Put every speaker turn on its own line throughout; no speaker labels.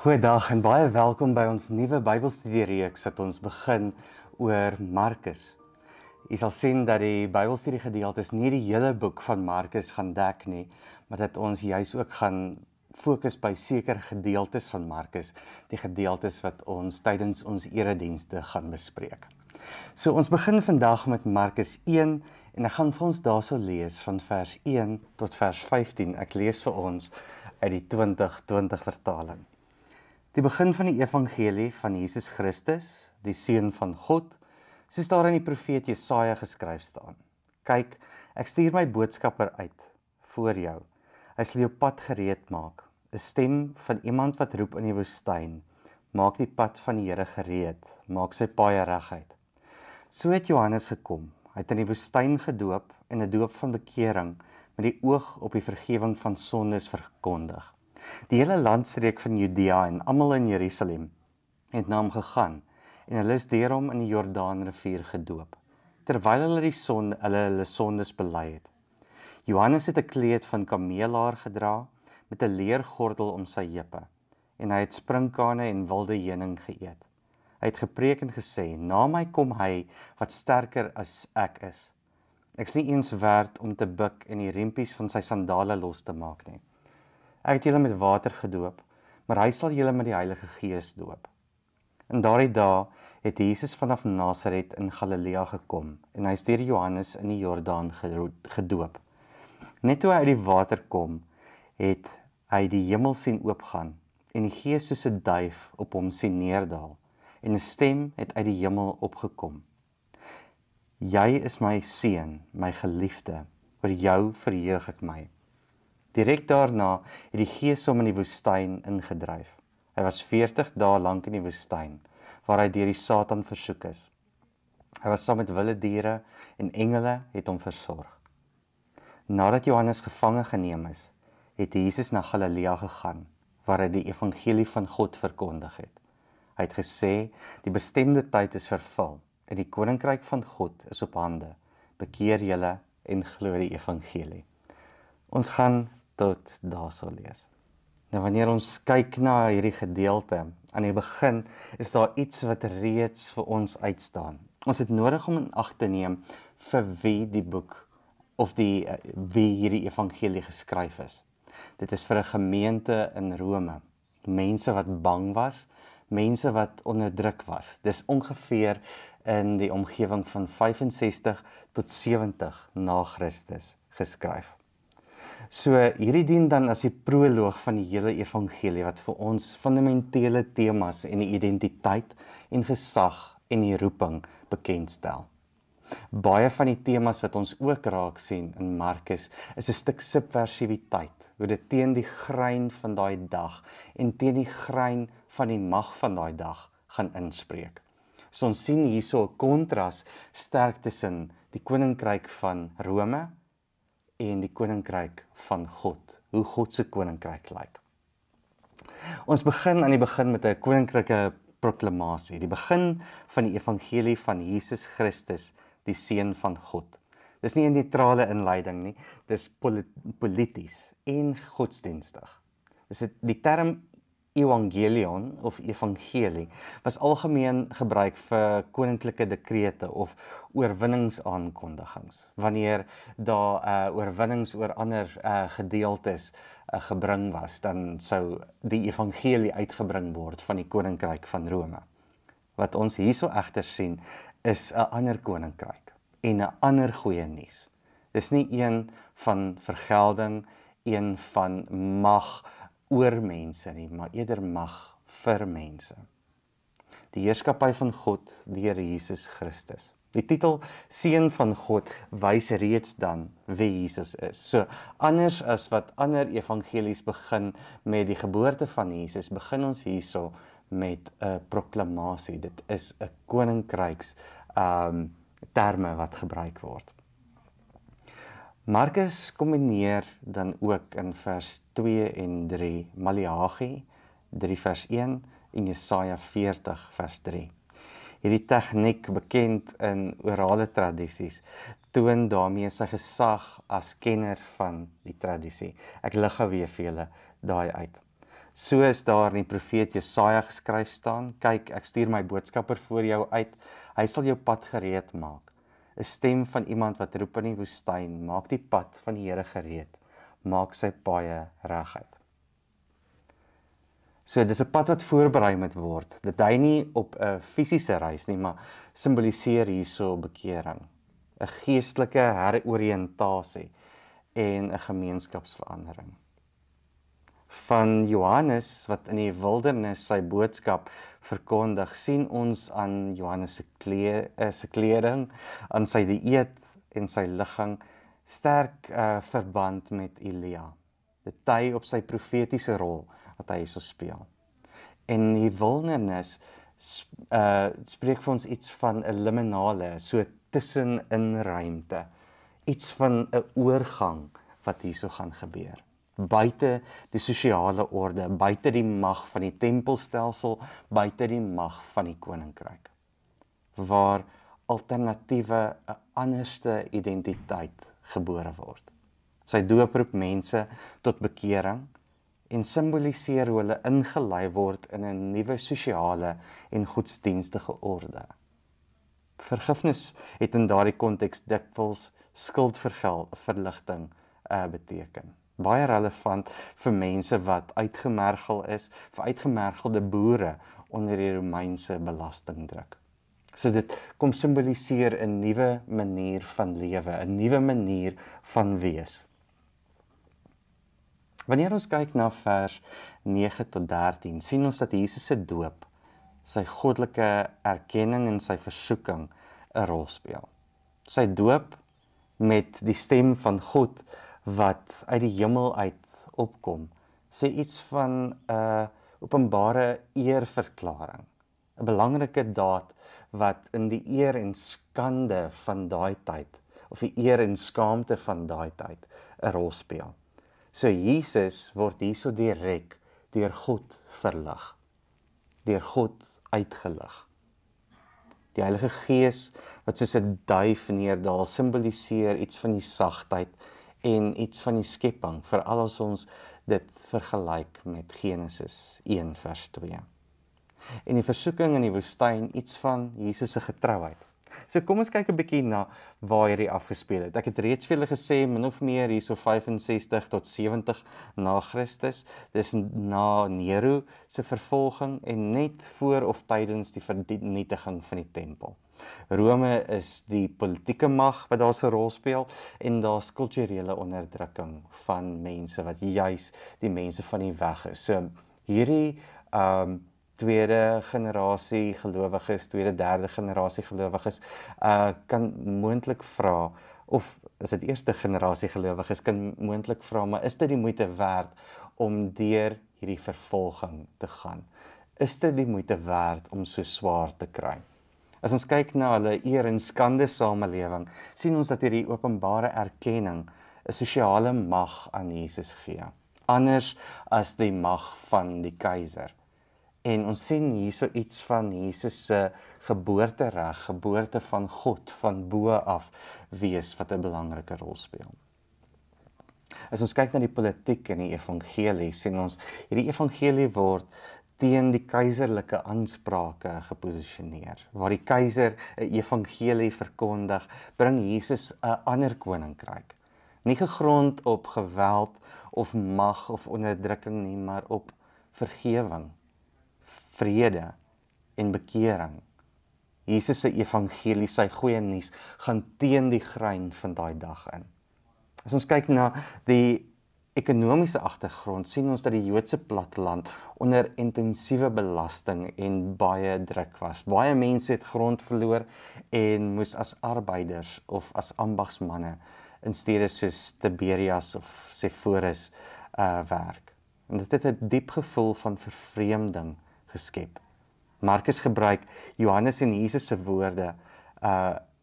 Goeiedag en baie welkom by ons nuwe Bybelstudiereeks wat ons begin oor Markus. Jy sal sien dat die Bybelstudiegedeeltes nie die hele boek van Markus gaan dek nie, maar dat ons juis ook gaan fokus by sekere gedeeltes van Markus, die gedeeltes wat ons tydens ons eredienste gaan bespreek. So ons begin vandag met Markus 1 en ek gaan vir ons daarso lees van vers 1 tot vers 15. Ek lees vir ons uit die 2020 vertaling. Die begin van die evangelie van Jesus Christus, die Seun van God, soos daar in die profeet Jesaja geskryf staan. Kyk, ek stuur my boodskapper uit voor jou. Hy sal jou pad gereed maak. 'n Stem van iemand wat roep in die woestyn. Maak die pad van die Here gereed, maak sy paaie reguit. So het Johannes gekom. Hy het in die woestyn gedoop en 'n doop van bekering met die oog op die vergifnis van sondes verkondig. Die hele landstreek van Judea en almal in Jerusalem het na hom gegaan en hulle is deur hom in die Jordaanrivier gedoop, terwyl hulle hulle sondes bely het. Johannes het 'n kleed van kameelhaar gedra met 'n leergordel om sy heupe en hy het sprinkane en wilde heuning geëet. Hy het gepreek en gesê, na my kom hy wat sterker as ek is. Ek is nie eens werd om te buk en die riempies van sy sandale los te maak nie. Ek het julle met water gedoop, maar hy sal julle met die Heilige Gees doop. In daardie dae het Jesus vanaf Nasaret in Galilea gekom en hy is deur Johannes in die Jordaan gedoop. Net toe hy uit die water kom, het hy die hemel sien oopgaan en die Gees soos 'n duif op hom sien neerdal en 'n stem het uit die hemel opgekom. Jy is my seun, my geliefde, oor jou verheug ek my. Direk daarna het die Gees hom in die woestyn ingedryf. Hy was 40 dae lank in die woestyn, waar hy deur die Satan versoek is. Hy was saam met wilde diere en engele het hom versorg. Nadat Johannes gevange geneem is, het Jesus na Galilea gegaan, waar hy die evangelie van God verkondig het. Hy het gesê, die bestemde tyd is vervul en die koninkryk van God is op hande. Bekeer julle en glo die evangelie. Ons gaan tot daarso lees. Nou wanneer ons kyk na hierdie gedeelte, aan die begin is daar iets wat reeds vir ons uitstaan. Ons het nodig om in ag te neem vir wie die boek of wie hierdie evangelie geskryf is. Dit is vir 'n gemeente in Rome, mense wat bang was, mense wat onderdruk was. Dis ongeveer in die omgewing van 65 tot 70 na Christus geskryf. So hierdie dien dan as die proloog van die hele evangelie wat vir ons fundamentele temas en die identiteit en gesag en die roeping bekendstel. Baie van die temas wat ons ook raak sien in Markus is 'n stuk subversiwiteit, hoe dit teen die grein van daai dag en teen die grein van die mag van daai dag gaan inspreek. So ons sien hierso 'n kontras sterk tussen die koninkryk van Rome en die koninkryk van God, hoe God se koninkryk lyk. Ons begin aan die begin met 'n koninklike proklamasie, die begin van die evangelie van Jesus Christus, die Seun van God. Dis nie 'n neutrale inleiding nie, dis polities en godsdienstig. Die term evangelion of evangelie was algemeen gebruik vir koninklike dekrete of oorwinningsaankondigings. Wanneer daar oorwinnings oor ander gedeeltes gebring was, dan sou die evangelie uitgebring word van die koninkryk van Rome. Wat ons hierso egter sien, is 'n ander koninkryk en 'n ander goeie nuus. Dis nie een van vergelding, een van mag oor mense nie, maar eerder mag vir mense. Die heerskappy van God deur Jesus Christus. Die titel Seun van God wys reeds dan wie Jesus is. So anders as wat ander evangelies begin met die geboorte van Jesus, begin ons hierso met 'n proklamasie. Dit is 'n koninkryks terme wat gebruik word. Markus kombineer dan ook in vers 2 en 3 Maleagi 3 vers 1 en Jesaja 40 vers 3. Hierdie tegniek, bekend in orale tradisies, toon daarmee sy gesag as kenner van die tradisie. Ek lig gou weer vir julle daai uit. Soos daar in die profeet Jesaja geskryf staan, kyk, ek stuur my boodskapper voor jou uit, hy sal jou pad gereed maak. 'n Stem van iemand wat roep in die woestyn, maak die pad van die Here gereed, maak sy paaie reguit. So dis 'n pad wat voorberei moet word. Dit dui nie op 'n fisiese reis nie, maar simboliseer hierso bekering, 'n geestelike heroriëntasie en 'n gemeenskapsverandering. Van Johannes wat in die wildernis sy boodskap verkondig, sien ons aan Johannes se kleding, aan sy dieet en sy ligging sterk verband met Elia. Dit dui op sy profetiese rol wat hy so speel. En die wildernis spreek vir ons iets van 'n liminale, so tussenin ruimte, iets van 'n oorgang wat hierso gaan gebeur. Buite die sosiale orde, buite die mag van die tempelstelsel, buite die mag van die koninkryk, waar alternatiewe 'n anderste identiteit gebore word. Sy doop roep mense tot bekering en simboliseer hoe hulle ingelei word in 'n nuwe sosiale en godsdienstige orde. Vergifnis het in daardie konteks dikwels skuldverligting beteken. Baie relevant vir mense wat uitgemergel is, vir uitgemergelde boere onder die Romeinse belastingdruk. So dit kom simboliseer 'n nuwe manier van lewe, 'n nuwe manier van wees. Wanneer ons kyk na vers 9 tot 13, sien ons dat Jesus se doop, sy goddelike erkenning en sy versoeking 'n rol speel. Sy doop met die stem van God wat uit die hemel uit opkom, sê iets van 'n openbare eerverklaring, 'n belangrike daad wat in die eer en skande van daai tyd, of die eer en skaamte van daai tyd, 'n rol speel. So Jesus word hierso direk deur God verlig, deur God uitgelig. Die Heilige Gees wat soos 'n duif neerdal, simboliseer iets van die sagtheid en iets van die skepping, veral as ons dit vergelyk met Genesis 1 vers 2. En die versoeking in die woestyn, iets van Jesus se getrouheid. So kom ons kyk 'n bietjie na waar hierdie afgespeel het. Ek het reeds vir julle gesê, min of meer hierso 65 tot 70 na Christus. Dis na Nero se vervolging en net voor of tydens die vernietiging van die tempel. Rome is die politieke mag wat daar 'n rol speel en daar's kulturele onderdrukking van mense wat juis die mense van die weg is. So hierdie tweede generasie gelowiges, tweede, derde generasie gelowiges kan moontlik vra, of as dit eerste generasie gelowiges kan moontlik vra, maar is dit die moeite werd om deur hierdie vervolging te gaan? Is dit die moeite werd om so swaar te kry? As ons kyk na hulle eer en skande samelewing, sien ons dat hierdie openbare erkenning 'n sosiale mag aan Jesus gee, anders as die mag van die keiser. En ons sien hierso iets van Jesus se geboortereg, geboorte van God, van bo af wees wat 'n belangrike rol speel. As ons kyk na die politiek en die evangelie, sien ons hierdie evangelie word teen die keiserlike aansprake geposisioneer. Waar die keiser 'n evangelie verkondig, bring Jesus 'n ander koninkryk. Nie gegrond op geweld of mag of onderdrukking nie, maar op vergewing, vrede en bekering. Jesus se evangelie, sy goeie nuus, gaan teen die grein van daai dag in. As ons kyk na die ekonomiese agtergrond, sien ons dat die Joodse platteland onder intensiewe belasting en baie druk was. Baie mense het grond verloor en moes as arbeiders of as ambagsmanne in stede soos Tiberias of Sepphoris werk. En dit het 'n diep gevoel van vervreemding geskep. Markus gebruik Johannes en Jesus se woorde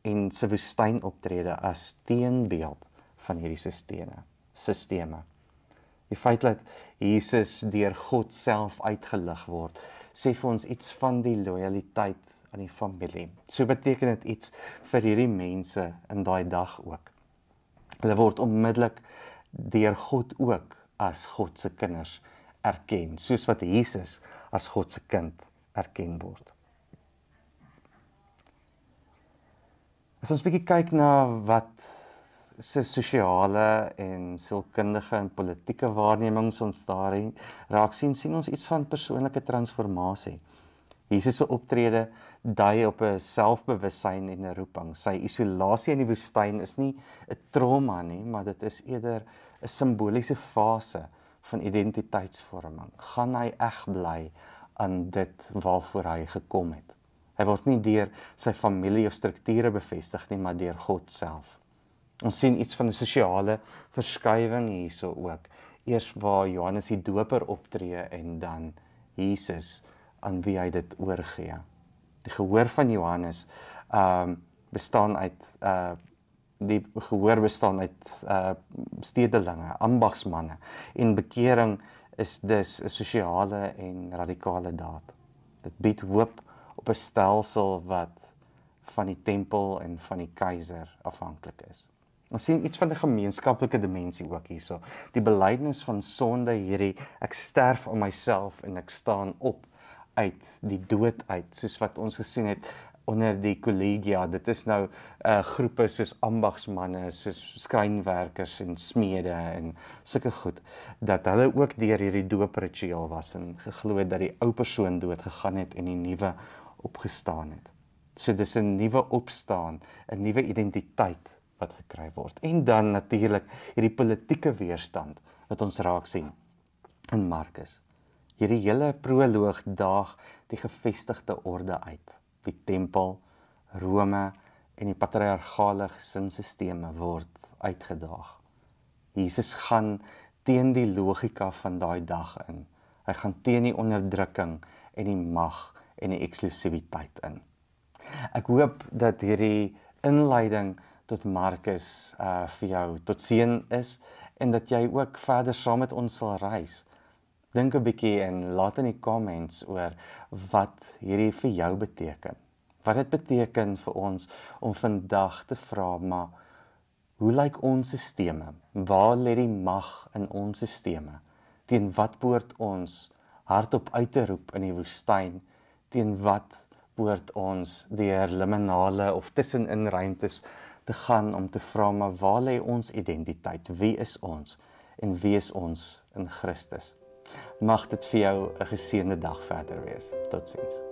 en sy woestynoptrede as teenbeeld van hierdie sisteme. Die feit dat Jesus deur God self uitgelig word, sê vir ons iets van die lojaliteit aan die familie. So beteken dit iets vir hierdie mense in daai dag ook. Hulle word onmiddellik deur God ook as God se kinders erken, soos wat Jesus as God se kind erken word. As ons bietjie kyk na wat se sosiale en sielkundige en politieke waarnemings ons daarin raak sien ons iets van persoonlike transformasie. Jesus se optrede dui op 'n selfbewussyn en 'n roeping. Sy isolasie in die woestyn is nie 'n trauma nie, maar dit is eerder 'n simboliese fase van identiteitsvorming. Gaan hy eg bly aan dit waarvoor hy gekom het? Hy word nie deur sy familie of strukture bevestig nie, maar deur God self. Ons sien iets van 'n sosiale verskywing hierso ook. Eers waar Johannes die Doper optree en dan Jesus aan wie hy dit oorgee. Die gehoor van Johannes bestaan uit stedelinge, ambagsmanne, en bekering is dus 'n sosiale en radikale daad. Dit bied hoop op 'n stelsel wat van die tempel en van die keiser afhanklik is. Ons sien iets van 'n gemeenskaplike dimensie ook hierso. Die belydenis van sonde, hierdie ek sterf aan myself en ek staan op uit die dood uit, soos wat ons gesien het onder die kollegia. Dit is nou groepe soos ambagsmanne, soos skrynwerkers en smede en sulke goed, dat hulle ook deur hierdie doopritueel was en geglo het dat die ou persoon dood gegaan het en die nuwe opgestaan het. So dis 'n nuwe opstaan, 'n nuwe identiteit wat gekry word. En dan natuurlik hierdie politieke weerstand wat ons raak sien in Markus. Hierdie hele proloog daag die gevestigde orde uit. Die tempel, Rome en die patriargale gesinsstelsels word uitgedaag. Jesus gaan teen die logika van daai dag in. Hy gaan teen die onderdrukking en die mag en die eksklusiwiteit in. Ek hoop dat hierdie inleiding tot Markus vir jou tot seën is en dat jy ook verder saam met ons sal reis. Dink 'n bietjie en laat in die comments oor wat hierdie vir jou beteken. Wat dit beteken vir ons om vandag te vra, maar hoe lyk ons sisteme? Waar lê die mag in ons sisteme? Teen wat behoort ons hardop uit te roep in die woestyn? Teen wat behoort ons deur liminale of tussenin ruimtes te gaan om te vra, maar waar lê ons identiteit? Wie is ons? En wie is ons in Christus? Mag dit vir jou 'n geseënde dag verder wees. Totsiens.